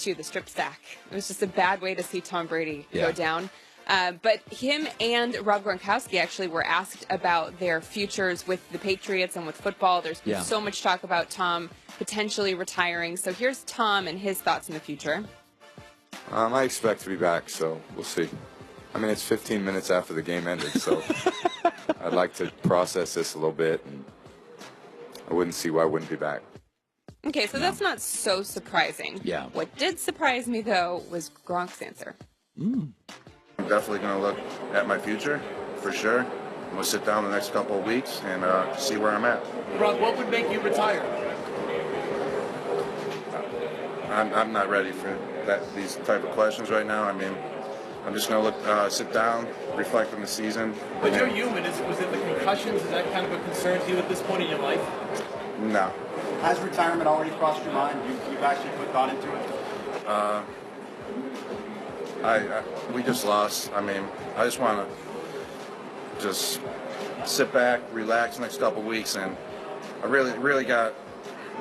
too, the strip sack. It was just a bad way to see Tom Brady go down. But him and Rob Gronkowski actually were asked about their futures with the Patriots and with football. There's been so much talk about Tom potentially retiring. So here's Tom and his thoughts in the future. I expect to be back, so we'll see. I mean, it's 15 minutes after the game ended, so I'd like to process this a little bit, and I wouldn't see why I wouldn't be back. Okay, so that's not so surprising. Yeah. What did surprise me, though, was Gronk's answer. I'm definitely going to look at my future, for sure. I'm going to sit down the next couple of weeks and see where I'm at. Gronk, what would make you retire? I'm not ready for these type of questions right now. I mean, I'm just going to sit down, reflect on the season. But you're human. Was it the concussions? Is that kind of a concern to you at this point in your life? No. Has retirement already crossed your mind? You've actually put thought into it? We just lost. I mean, I just want to just sit back, relax the next couple of weeks, and I really got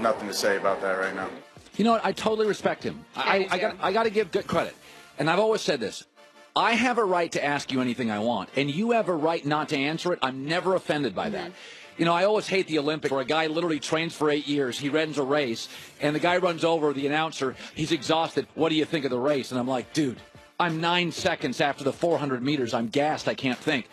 nothing to say about that right now. You know what? I totally respect him. I got to give good credit. And I've always said this. I have a right to ask you anything I want, and you have a right not to answer it. I'm never offended by that. You know, I always hate the Olympics where a guy literally trains for 8 years. He runs a race, and the guy runs over the announcer. He's exhausted. What do you think of the race? And I'm like, dude, I'm 9 seconds after the 400 meters. I'm gassed. I can't think.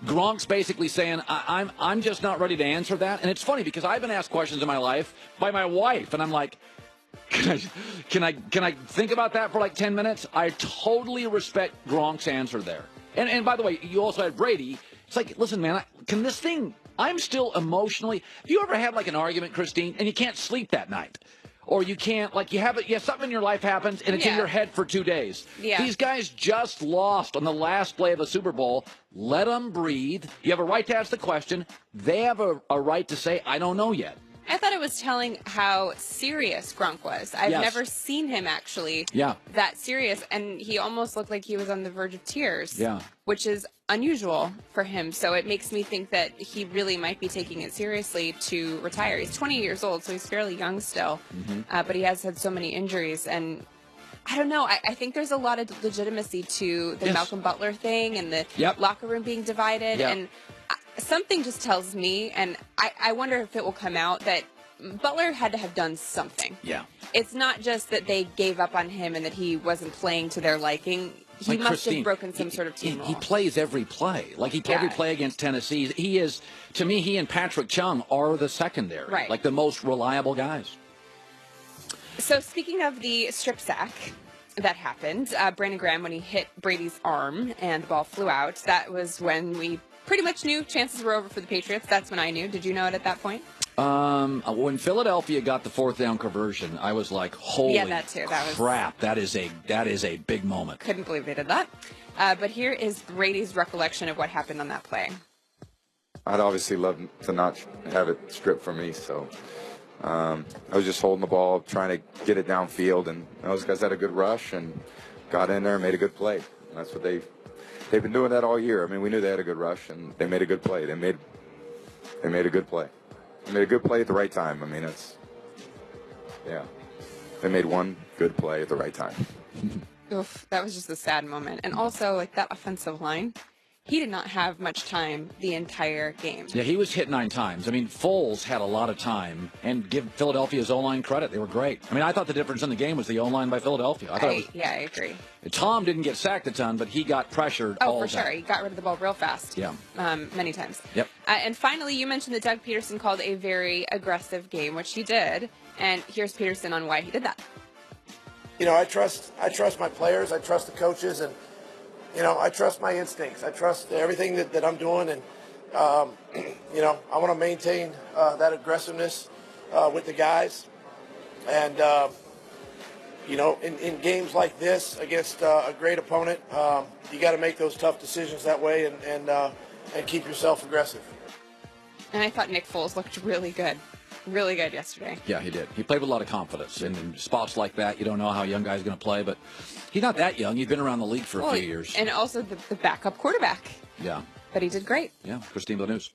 Gronk's basically saying, I'm just not ready to answer that. And it's funny because I've been asked questions in my life by my wife, and I'm like, can I think about that for like 10 minutes? I totally respect Gronk's answer there. And by the way, you also had Brady. It's like, listen, man, can this thing... I'm still emotionally... Have you ever had like an argument, Christine, and you can't sleep that night? Or you can't, like, you have something in your life happens, and it's in your head for 2 days. Yeah. These guys just lost on the last play of the Super Bowl. Let them breathe. You have a right to ask the question. They have a right to say, I don't know yet. I thought it was telling how serious Gronk was. I've never seen him actually that serious, and he almost looked like he was on the verge of tears, which is unusual for him. So it makes me think that he really might be taking it seriously to retire. He's 20 years old, so he's fairly young still, but he has had so many injuries, and I don't know. I think there's a lot of legitimacy to the Malcolm Butler thing and the locker room being divided, and something just tells me, and I wonder if it will come out, that Butler had to have done something. Yeah. It's not just that they gave up on him and that he wasn't playing to their liking. He must have broken some sort of team rule. He plays every play. Like, he played every play against Tennessee. He is, to me, he and Patrick Chung are the secondary. Right. Like, the most reliable guys. So, speaking of the strip sack that happened, Brandon Graham, when he hit Brady's arm and the ball flew out, that was when we pretty much knew chances were over for the Patriots. That's when I knew. Did you know it at that point? When Philadelphia got the fourth down conversion, I was like, holy crap, that is a big moment. Couldn't believe they did that. But here is Brady's recollection of what happened on that play. I'd obviously love to not have it stripped from me, so I was just holding the ball, trying to get it downfield, and those guys had a good rush and got in there and made a good play. And that's what they've been doing that all year. I mean, we knew they had a good rush, and they made a good play. They made a good play. They made a good play at the right time. I mean, they made one good play at the right time. Oof, that was just a sad moment. And also, like, that offensive line, he did not have much time the entire game. Yeah, he was hit 9 times. I mean, Foles had a lot of time, and give Philadelphia's O-line credit. They were great. I mean, I thought the difference in the game was the O-line by Philadelphia. I agree. Tom didn't get sacked a ton, but he got pressured all the time. Oh, for sure. He got rid of the ball real fast. Yeah. Many times. Yep. And finally, you mentioned that Doug Peterson called a very aggressive game, which he did. And here's Peterson on why he did that. You know, I trust my players. I trust the coaches, and you know, I trust my instincts. I trust everything that I'm doing, and you know, I want to maintain that aggressiveness with the guys. And you know, in games like this against a great opponent, you got to make those tough decisions that way, and keep yourself aggressive. And I thought Nick Foles looked really good. Really good yesterday. Yeah, he did. He played with a lot of confidence. And in spots like that, you don't know how a young guy's going to play, but he's not that young. He's been around the league for a few years. And also the backup quarterback. Yeah. But he did great. Yeah, Christine, the news.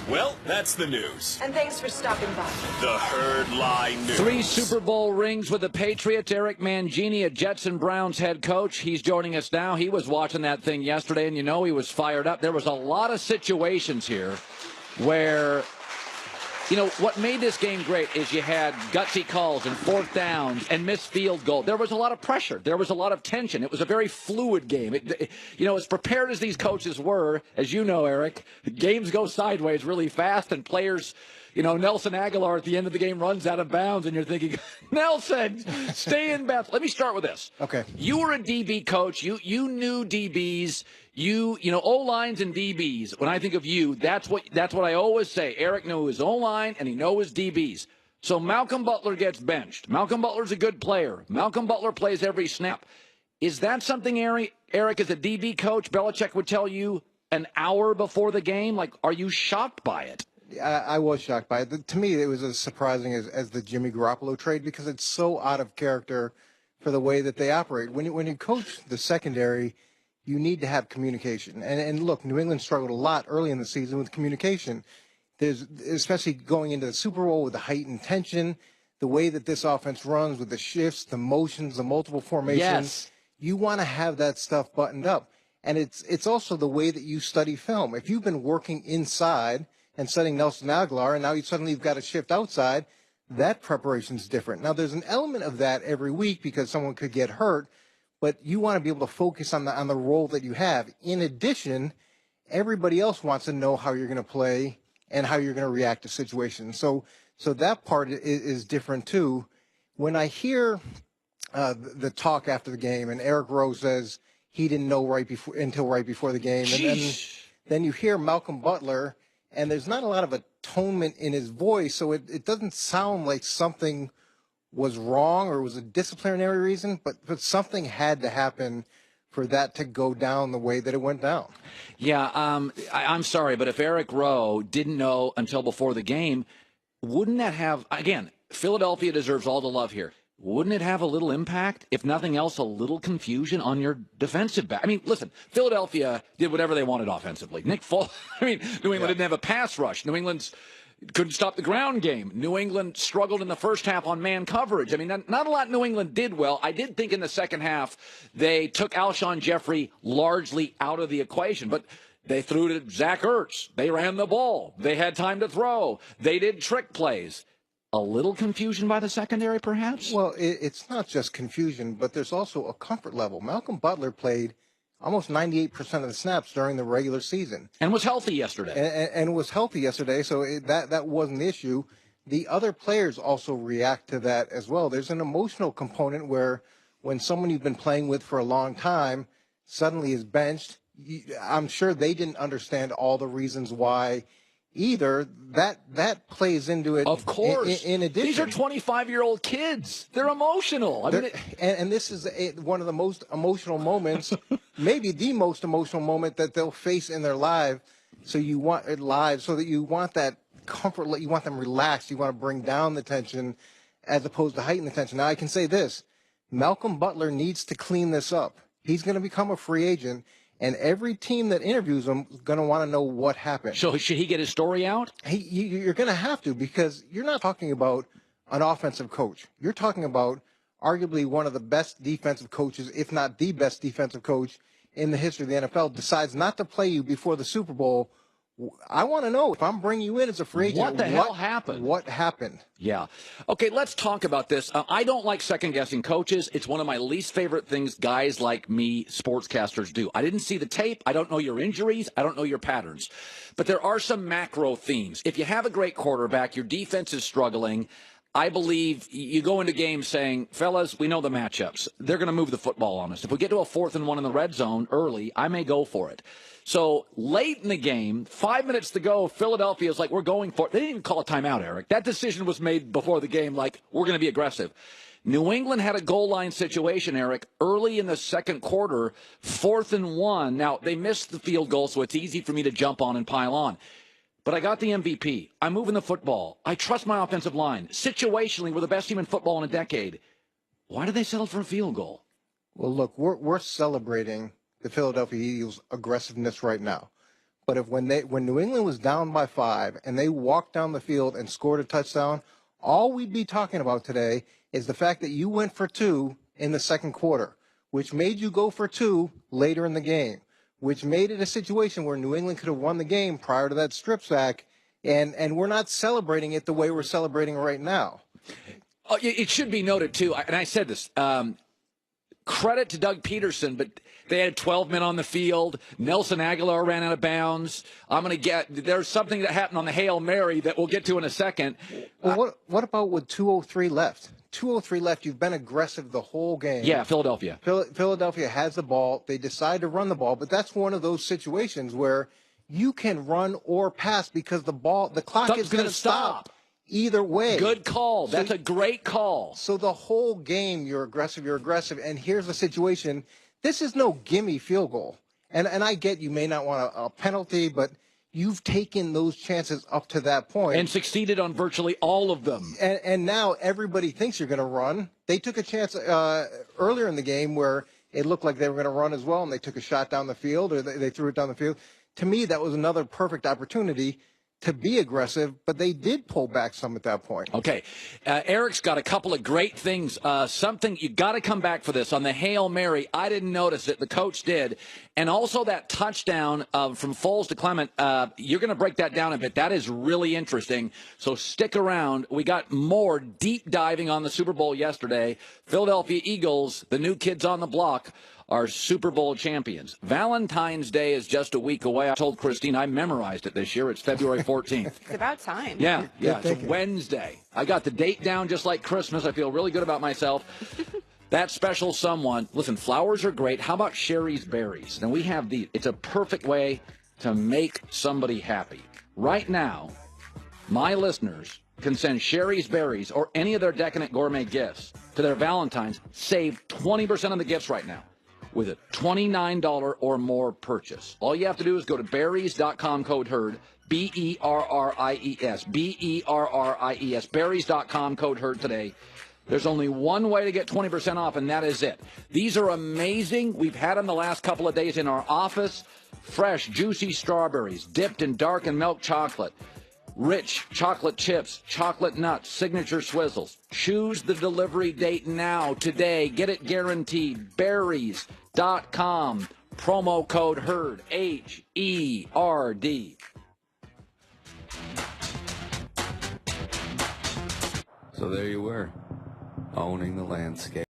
Well, that's the news. And thanks for stopping by. The Herd Lie News. 3 Super Bowl rings with the Patriots. Eric Mangini, a Jets and Browns head coach. He's joining us now. He was watching that thing yesterday, and he was fired up. There was a lot of situations here where, what made this game great is you had gutsy calls and fourth downs and missed field goal. There was a lot of pressure. There was a lot of tension. It was a very fluid game. As prepared as these coaches were, as you know, Eric, games go sideways really fast, and players, Nelson Aguilar at the end of the game runs out of bounds, and you're thinking, Nelson, stay in bounds. Let me start with this. Okay. You were a DB coach. You knew DBs. O-lines and DBs. When I think of you, that's what I always say. Eric knew his O-line and he knows his DBs. So Malcolm Butler gets benched. Malcolm Butler's a good player. Malcolm Butler plays every snap. Is that something, Eric, as a DB coach, Belichick would tell you an hour before the game? Like, are you shocked by it? I was shocked by it. To me, it was as surprising as the Jimmy Garoppolo trade because it's so out of character for the way that they operate. When you coach the secondary, you need to have communication. And look, New England struggled a lot early in the season with communication. There's, especially going into the Super Bowl with the heightened tension, the way that this offense runs with the shifts, the motions, the multiple formations. Yes. You want to have that stuff buttoned up. And it's also the way that you study film. If you've been working inside and studying Nelson Aguilar, and now you've got to shift outside, that preparation's different. Now, there's an element of that every week because someone could get hurt, but you want to be able to focus on the role that you have. In addition, everybody else wants to know how you're going to play and how you're going to react to situations. So that part is different too. When I hear the talk after the game, and Eric Rowe says he didn't know until right before the game, and then you hear Malcolm Butler, and there's not a lot of atonement in his voice, so it doesn't sound like something was wrong or was a disciplinary reason, but something had to happen for that to go down the way that it went down. Yeah, I'm sorry, but if Eric Rowe didn't know until before the game, wouldn't that have, again, Philadelphia deserves all the love here. Wouldn't it have a little impact, if nothing else, a little confusion on your defensive back? I mean, listen, Philadelphia did whatever they wanted offensively. New England didn't have a pass rush. New England's couldn't stop the ground game. New England struggled in the first half on man coverage. I mean, not a lot New England did well. I did think in the second half they took Alshon Jeffrey largely out of the equation, but they threw to Zach Ertz. They ran the ball. They had time to throw. They did trick plays. A little confusion by the secondary, perhaps? Well, it's not just confusion, but there's also a comfort level. Malcolm Butler played almost 98% of the snaps during the regular season. And was healthy yesterday. And was healthy yesterday, so that wasn't the issue. The other players also react to that as well. There's an emotional component where when someone you've been playing with for a long time suddenly is benched, I'm sure they didn't understand all the reasons why either. That plays into it. Of course. In addition, these are 25-year-old kids. They're emotional. And this is one of the most emotional moments, maybe the most emotional moment that they'll face in their life. So you want it live, so that you want that comfort. You want them relaxed. You want to bring down the tension, as opposed to heighten the tension. Now I can say this: Malcolm Butler needs to clean this up. He's going to become a free agent. And every team that interviews him is going to want to know what happened. So should he get his story out? You're going to have to, because you're not talking about an offensive coach. You're talking about arguably one of the best defensive coaches, if not the best defensive coach in the history of the NFL, decides not to play you before the Super Bowl. I want to know, if I'm bringing you in as a free agent, what the hell happened? What happened? Yeah. Okay, let's talk about this. I don't like second-guessing coaches. It's one of my least favorite things guys like me, sportscasters, do. I didn't see the tape. I don't know your injuries. I don't know your patterns. But there are some macro themes. If you have a great quarterback, your defense is struggling, I believe you go into games saying, fellas, we know the matchups. They're going to move the football on us. If we get to a 4th and 1 in the red zone early, I may go for it. So late in the game, 5 minutes to go, Philadelphia's like, we're going for it. They didn't even call a timeout, Eric. That decision was made before the game, like, we're going to be aggressive. New England had a goal line situation, Eric, early in the second quarter, 4th and 1. Now, they missed the field goal, so it's easy for me to jump on and pile on. But I got the MVP. I'm moving the football. I trust my offensive line. Situationally, we're the best team in football in a decade. Why did they settle for a field goal? Well, look, we're celebrating the Philadelphia Eagles' aggressiveness right now. But when New England was down by 5 and they walked down the field and scored a touchdown, all we'd be talking about today is the fact that you went for 2 in the second quarter, which made you go for 2 later in the game, which made it a situation where New England could have won the game prior to that strip sack, and we're not celebrating it the way we're celebrating right now. Oh, it should be noted, too, and I said this, credit to Doug Peterson, but they had 12 men on the field. Nelson Aguilar ran out of bounds. There's something that happened on the Hail Mary that we'll get to in a second. Well, what about with 2:03 left? 2:03 left. You've been aggressive the whole game. Yeah, Philadelphia. Philadelphia has the ball. They decide to run the ball, but that's one of those situations where you can run or pass because the clock is going to stop. Either way. Good call. That's a great call. So the whole game, you're aggressive, and here's the situation. This is no gimme field goal. And I get you may not want a penalty, but you've taken those chances up to that point. And succeeded on virtually all of them. And now everybody thinks you're going to run. They took a chance earlier in the game where it looked like they were going to run as well, and they took a shot down the field, or they threw it down the field. To me, that was another perfect opportunity to be aggressive, but they did pull back some at that point. Okay. Eric's got a couple of great things. Something, you got to come back for this. On the Hail Mary, I didn't notice it. The coach did. And also that touchdown from Foles to Clement, you're going to break that down a bit. That is really interesting. So stick around. We got more deep diving on the Super Bowl yesterday. Philadelphia Eagles, the new kids on the block, are Super Bowl champions. Valentine's Day is just a week away. I told Christine I memorized it this year. It's February 14th. It's about time. Yeah. It's Wednesday. I got the date down just like Christmas. I feel really good about myself. That special someone. Listen, flowers are great. How about Sherry's Berries? Now, we have these. It's a perfect way to make somebody happy. Right now, my listeners can send Sherry's Berries or any of their decadent gourmet gifts to their Valentines. Save 20% on the gifts right now with a $29 or more purchase. All you have to do is go to berries.com, code HERD, BERRIES, BERRIES, berries.com, code HERD today. There's only one way to get 20% off, and that is it. These are amazing. We've had them the last couple of days in our office. Fresh, juicy strawberries dipped in dark and milk chocolate. Rich chocolate chips, chocolate nuts, signature swizzles. Choose the delivery date now, today. Get it guaranteed. Berries.com. Promo code HERD. HERD. So there you were, owning the landscape.